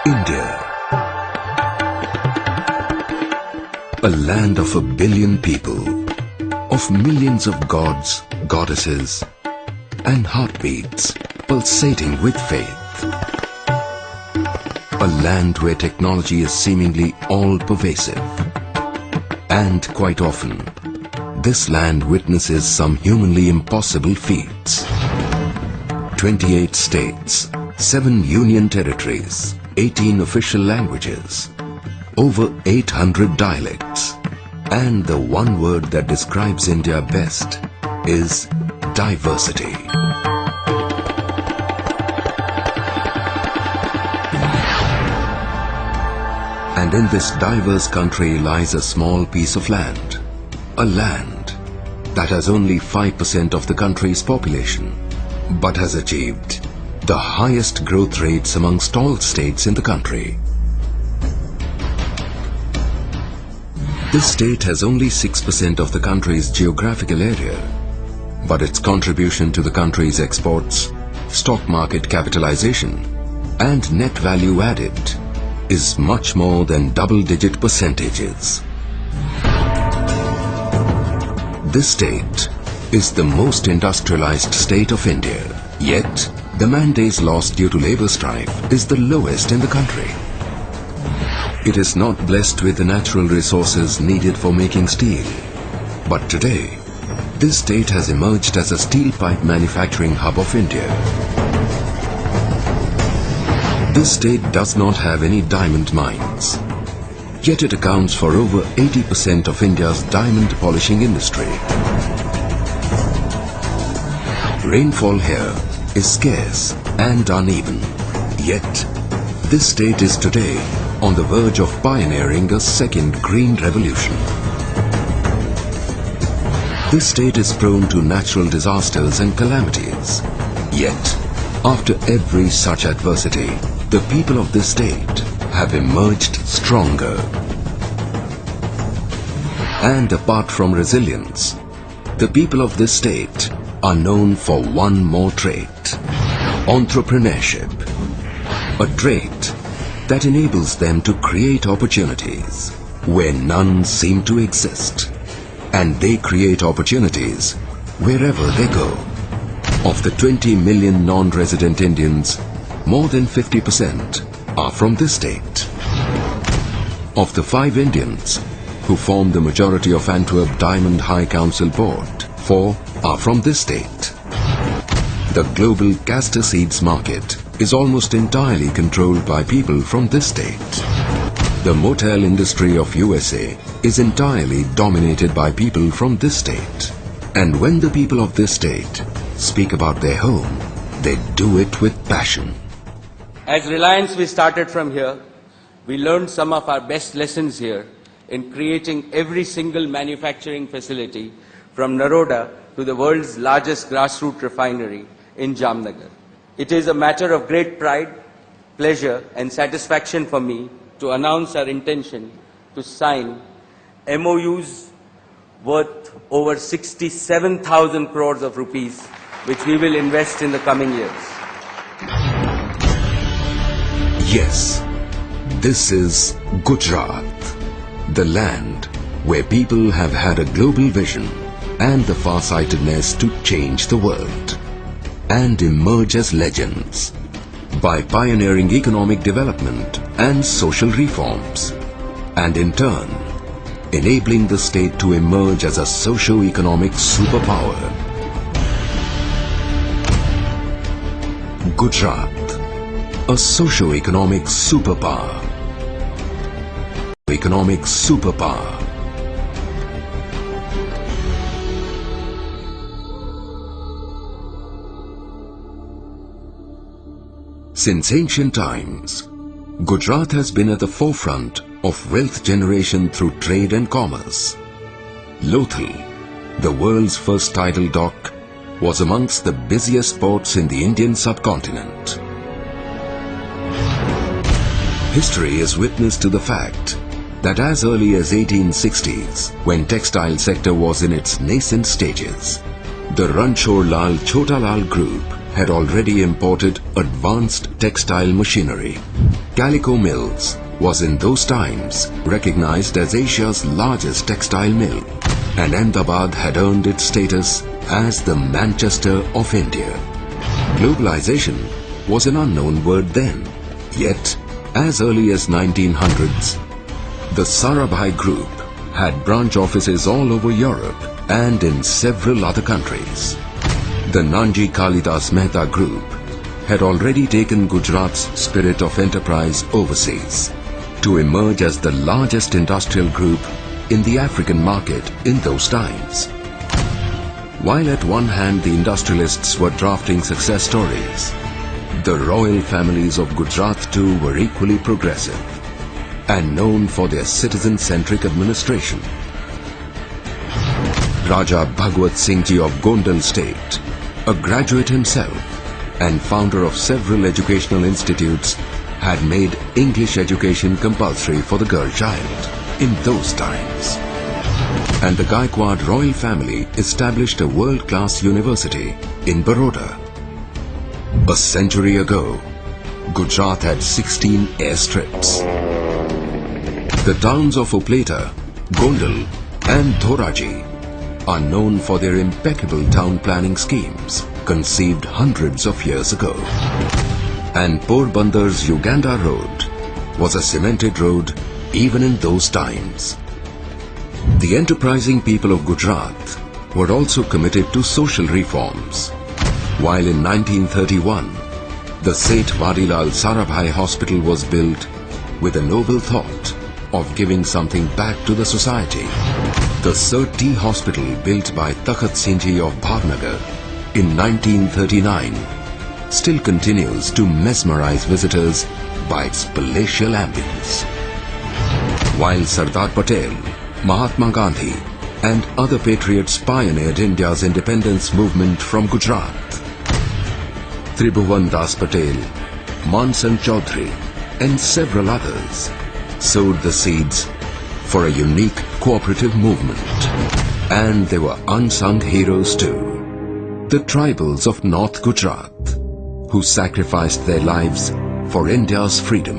India, a land of 1 billion people, of millions of gods, goddesses, and heartbeats pulsating with faith. A land where technology is seemingly all-pervasive. And quite often, this land witnesses some humanly impossible feats. 28 states, 7 union territories, 18 official languages, over 800 dialects, and the one word that describes India best is diversity. And in this diverse country lies a small piece of land, a land that has only 5% of the country's population, but has achieved the highest growth rates amongst all states in the country. This state has only 6% of the country's geographical area, but its contribution to the country's exports, stock market capitalization, and net value added is much more than double-digit percentages. This state is the most industrialized state of India, yet the man days lost due to labor strife is the lowest in the country. It is not blessed with the natural resources needed for making steel, but today, this state has emerged as a steel pipe manufacturing hub of India. This state does not have any diamond mines, yet it accounts for over 80% of India's diamond polishing industry. Rainfall here is scarce and uneven, yet this state is today on the verge of pioneering a second green revolution. This state is prone to natural disasters and calamities, yet after every such adversity, the people of this state have emerged stronger. And apart from resilience, the people of this state are known for one more trait: entrepreneurship. A trait that enables them to create opportunities where none seem to exist. And they create opportunities wherever they go. Of the 20 million non-resident Indians, more than 50% are from this state. Of the 5 Indians who form the majority of Antwerp Diamond High Council Board, 4 are from this state. The global castor seeds market is almost entirely controlled by people from this state. The motel industry of USA is entirely dominated by people from this state. And when the people of this state speak about their home, they do it with passion. As Reliance, we started from here. We learned some of our best lessons here in creating every single manufacturing facility from Naroda to the world's largest grassroots refinery in Jamnagar. It is a matter of great pride, pleasure and satisfaction for me to announce our intention to sign MOUs worth over 67,000 crores of rupees, which we will invest in the coming years. Yes, this is Gujarat, the land where people have had a global vision and the farsightedness to change the world and emerge as legends by pioneering economic development and social reforms, and in turn, enabling the state to emerge as a socio-economic superpower. Gujarat, a socio-economic superpower. Economic superpower. Since ancient times, Gujarat has been at the forefront of wealth generation through trade and commerce. Lothal, the world's first tidal dock, was amongst the busiest ports in the Indian subcontinent. History is witness to the fact that as early as 1860s, when textile sector was in its nascent stages, the Ranchor Lal Chota Lal Group had already imported advanced textile machinery Calico Mills was in those times recognized as Asia's largest textile mill, and Ahmedabad had earned its status as the Manchester of India. Globalization was an unknown word then, yet as early as 1900s, the Sarabhai Group had branch offices all over Europe and in several other countries. The Nanji Kalidas Mehta Group had already taken Gujarat's spirit of enterprise overseas to emerge as the largest industrial group in the African market in those times. While at one hand the industrialists were drafting success stories, the royal families of Gujarat too were equally progressive and known for their citizen-centric administration. Raja Bhagwat Singh Ji of Gondal State, a graduate himself and founder of several educational institutes, had made English education compulsory for the girl child in those times. And the Gaikwad royal family established a world-class university in Baroda. A century ago, Gujarat had 16 airstrips. The towns of Upleta, Gondal and Thoraji are known for their impeccable town planning schemes conceived hundreds of years ago. And Porbandar's Uganda Road was a cemented road even in those times. The enterprising people of Gujarat were also committed to social reforms. While in 1931, the Seth Vadilal Sarabhai Hospital was built with a noble thought of giving something back to the society. The Sir T Hospital, built by Takhat Singh Ji of Bhavnagar in 1939, still continues to mesmerize visitors by its palatial ambience. While Sardar Patel, Mahatma Gandhi and other patriots pioneered India's independence movement from Gujarat, Tribhuvan Das Patel, Mansan Chaudhary and several others sowed the seeds for a unique cooperative movement. And they were unsung heroes too. The tribals of North Gujarat, who sacrificed their lives for India's freedom.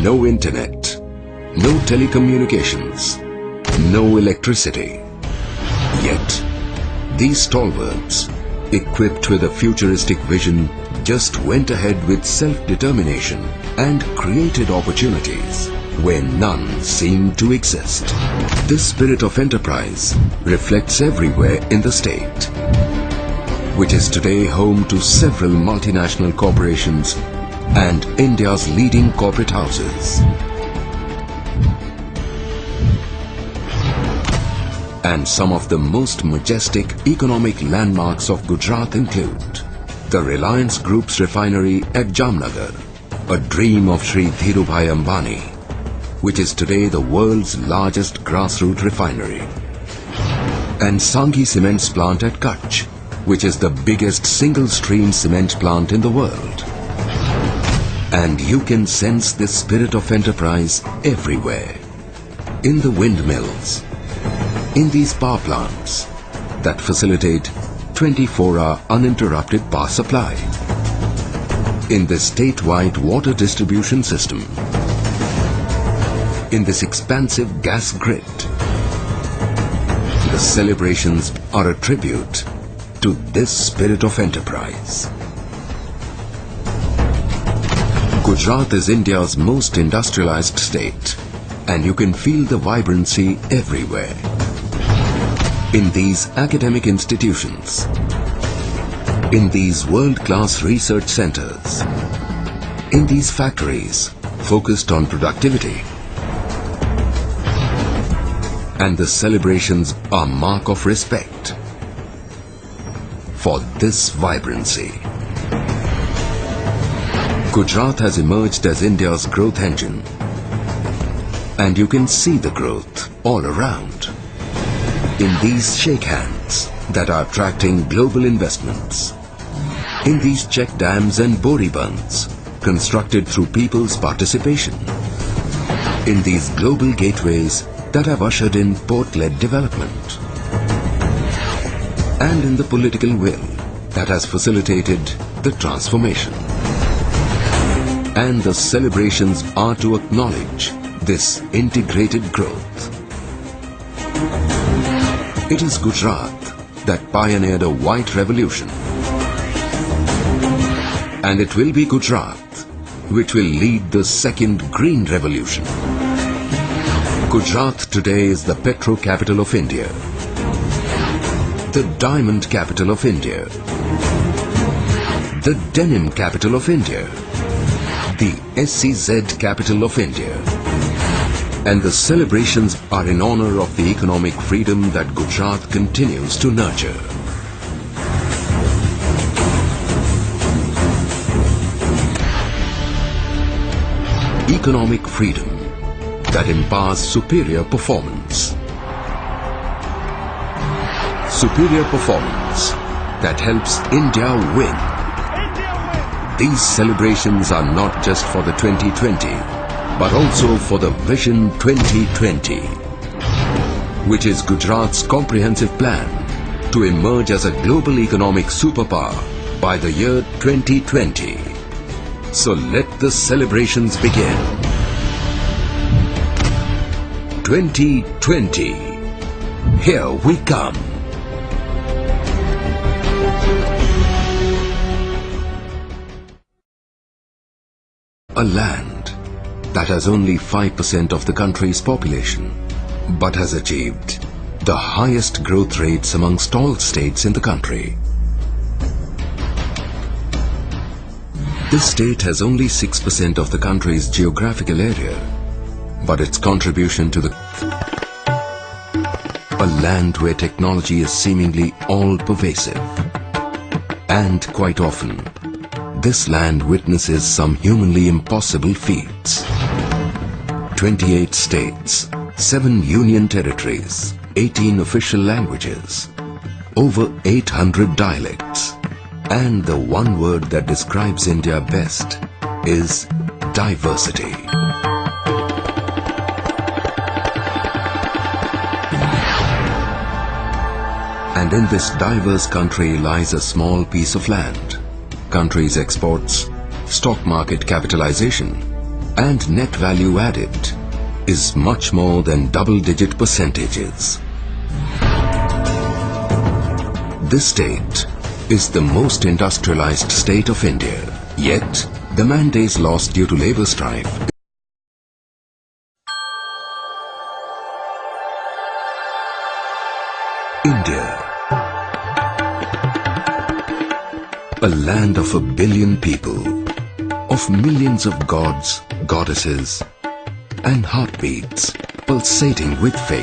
No internet, no telecommunications, no electricity. Yet, these stalwarts, equipped with a futuristic vision, just went ahead with self-determination and created opportunities where none seemed to exist. This spirit of enterprise reflects everywhere in the state, which is today home to several multinational corporations and India's leading corporate houses. And some of the most majestic economic landmarks of Gujarat include the Reliance Group's refinery at Jamnagar, a dream of Shri Dhirubhai Ambani, which is today the world's largest grassroots refinery, and Sanghi Cement's plant at Kutch, which is the biggest single-stream cement plant in the world. And you can sense this spirit of enterprise everywhere. In the windmills, in these power plants that facilitate 24-hour uninterrupted power supply, in the statewide water distribution system, in this expansive gas grid. The celebrations are a tribute to this spirit of enterprise. Gujarat is India's most industrialized state, and you can feel the vibrancy everywhere. In these academic institutions, in these world-class research centers, in these factories focused on productivity. And the celebrations are a mark of respect for this vibrancy. Gujarat has emerged as India's growth engine, and you can see the growth all around in these shake hands that are attracting global investments, in these check dams and bori bunds constructed through people's participation, in these global gateways that have ushered in port-led development, and in the political will that has facilitated the transformation. And the celebrations are to acknowledge this integrated growth. It is Gujarat that pioneered a white revolution. And it will be Gujarat which will lead the second green revolution. Gujarat today is the petro capital of India, the diamond capital of India, the denim capital of India, the SEZ capital of India. And the celebrations are in honor of the economic freedom that Gujarat continues to nurture. Economic freedom that empowers superior performance. Superior performance that helps India win. These celebrations are not just for the 2020, but also for the Vision 2020, which is Gujarat's comprehensive plan to emerge as a global economic superpower by the year 2020. So let the celebrations begin. 2020, here we come. A land that has only 5% of the country's population, but has achieved the highest growth rates amongst all states in the country. This state has only 6% of the country's geographical area, but its contribution to a land where technology is seemingly all-pervasive. And quite often, this land witnesses some humanly impossible feats. 28 states, 7 union territories, 18 official languages, over 800 dialects. And the one word that describes India best is diversity. And in this diverse country lies a small piece of land. Country's exports, stock market capitalization, and net value added is much more than double-digit percentages. This state is the most industrialized state of India, yet the man days lost due to labor strife India, a land of 1 billion people, of millions of gods, goddesses, and heartbeats pulsating with faith.